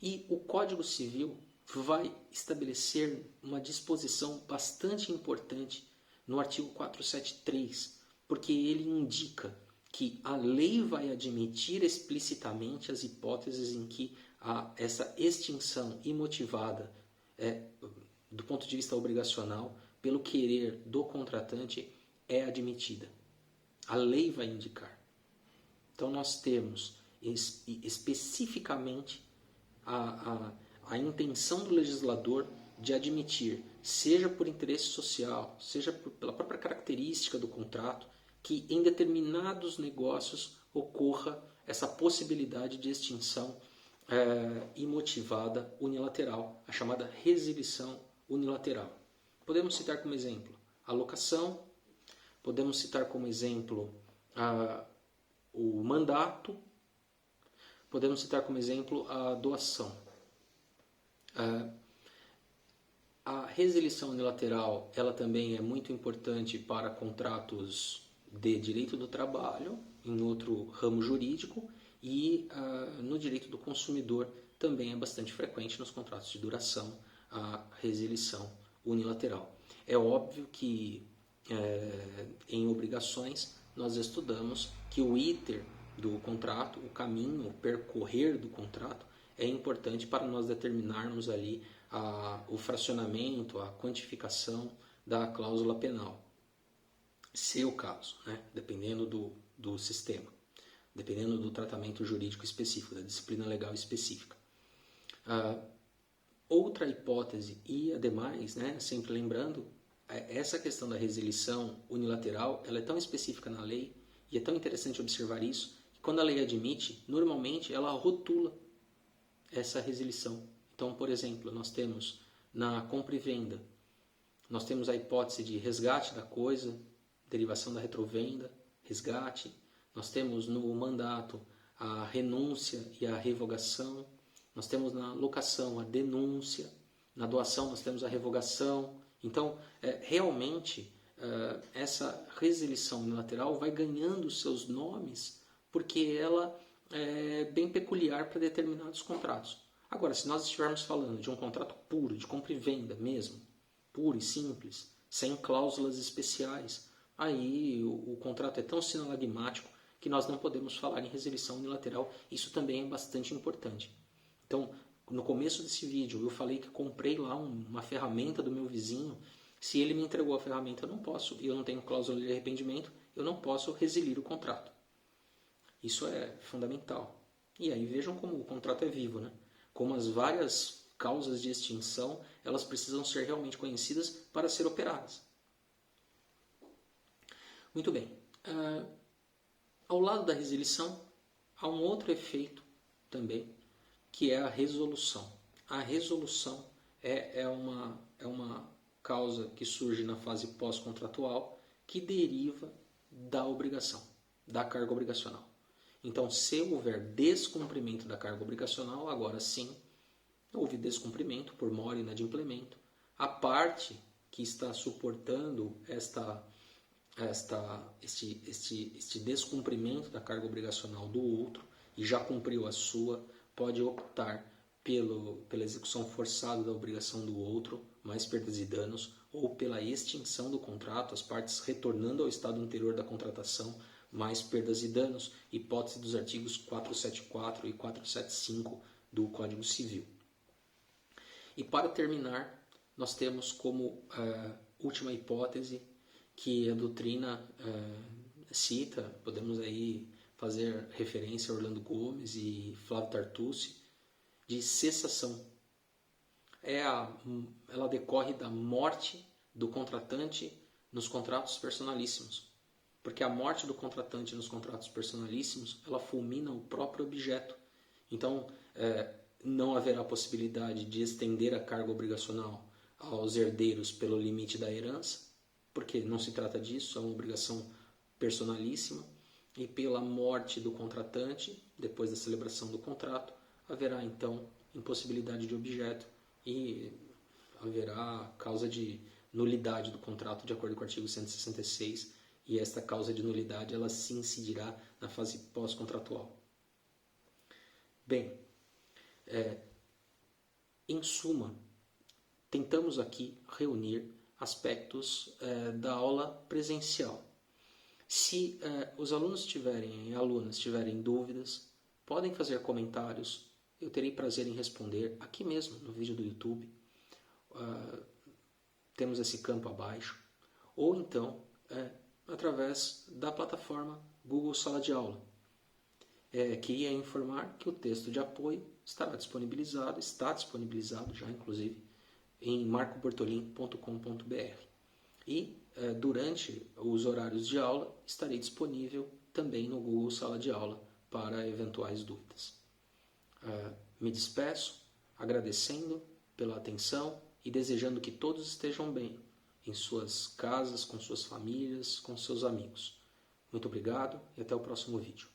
E o Código Civil vai estabelecer uma disposição bastante importante no artigo 473, porque ele indica que a lei vai admitir explicitamente as hipóteses em que essa extinção imotivada do ponto de vista obrigacional pelo querer do contratante é admitida. A lei vai indicar. Então nós temos especificamente a intenção do legislador de admitir, seja por interesse social, seja pela própria característica do contrato, que em determinados negócios ocorra essa possibilidade de extinção imotivada unilateral, a chamada resilição unilateral. Podemos citar como exemplo a locação, podemos citar como exemplo o mandato, podemos citar como exemplo a doação. A resilição unilateral, ela também é muito importante para contratos de direito do trabalho, em outro ramo jurídico, e no direito do consumidor também é bastante frequente nos contratos de duração a resilição unilateral. É óbvio que em obrigações nós estudamos que o iter do contrato, o caminho, o percorrer do contrato é importante para nós determinarmos ali o fracionamento, a quantificação da cláusula penal. Se o caso, né? Dependendo do sistema, dependendo do tratamento jurídico específico, da disciplina legal específica. Outra hipótese, e ademais, né, sempre lembrando, essa questão da resilição unilateral, ela é tão específica na lei, e é tão interessante observar isso, que quando a lei admite, normalmente ela rotula essa resilição. Então, por exemplo, nós temos na compra e venda, nós temos a hipótese de resgate da coisa, derivação da retrovenda, resgate. Nós temos no mandato a renúncia e a revogação. Nós temos na locação a denúncia. Na doação nós temos a revogação. Então, realmente, essa resilição unilateral vai ganhando seus nomes porque ela é bem peculiar para determinados contratos. Agora, se nós estivermos falando de um contrato puro, de compra e venda mesmo, puro e simples, sem cláusulas especiais, aí o contrato é tão sinalagmático que nós não podemos falar em resilição unilateral. Isso também é bastante importante. Então, no começo desse vídeo, eu falei que comprei lá uma ferramenta do meu vizinho. Se ele me entregou a ferramenta, eu não posso, e eu não tenho cláusula de arrependimento, eu não posso resilir o contrato. Isso é fundamental. E aí vejam como o contrato é vivo, né? Como as várias causas de extinção, elas precisam ser realmente conhecidas para ser operadas. Muito bem. Ao lado da resilição, há um outro efeito também, que é a resolução. A resolução é uma causa que surge na fase pós-contratual que deriva da obrigação, da carga obrigacional. Então, se houver descumprimento da carga obrigacional, agora sim, houve descumprimento por mora inadimplemento. A parte que está suportando este descumprimento da carga obrigacional do outro e já cumpriu a sua, pode optar pela execução forçada da obrigação do outro, mais perdas e danos, ou pela extinção do contrato, as partes retornando ao estado anterior da contratação, mais perdas e danos, hipótese dos artigos 474 e 475 do Código Civil. E para terminar, nós temos como última hipótese que a doutrina cita, podemos aí fazer referência a Orlando Gomes e Flávio Tartucci, de cessação. Ela decorre da morte do contratante nos contratos personalíssimos. Porque a morte do contratante nos contratos personalíssimos, ela fulmina o próprio objeto. Então, não haverá possibilidade de estender a carga obrigacional aos herdeiros pelo limite da herança, porque não se trata disso, é uma obrigação personalíssima. E pela morte do contratante, depois da celebração do contrato, haverá então impossibilidade de objeto e haverá causa de nulidade do contrato de acordo com o artigo 166, e esta causa de nulidade ela se incidirá na fase pós-contratual. Bem, em suma, tentamos aqui reunir aspectos da aula presencial. Se os alunos e alunas tiverem dúvidas, podem fazer comentários, eu terei prazer em responder aqui mesmo no vídeo do YouTube. Temos esse campo abaixo, ou então através da plataforma Google Sala de Aula. Queria informar que o texto de apoio está disponibilizado já inclusive, em marcobortolin.com.br. E durante os horários de aula estarei disponível também no Google Sala de Aula para eventuais dúvidas. Me despeço agradecendo pela atenção e desejando que todos estejam bem em suas casas, com suas famílias, com seus amigos. Muito obrigado e até o próximo vídeo.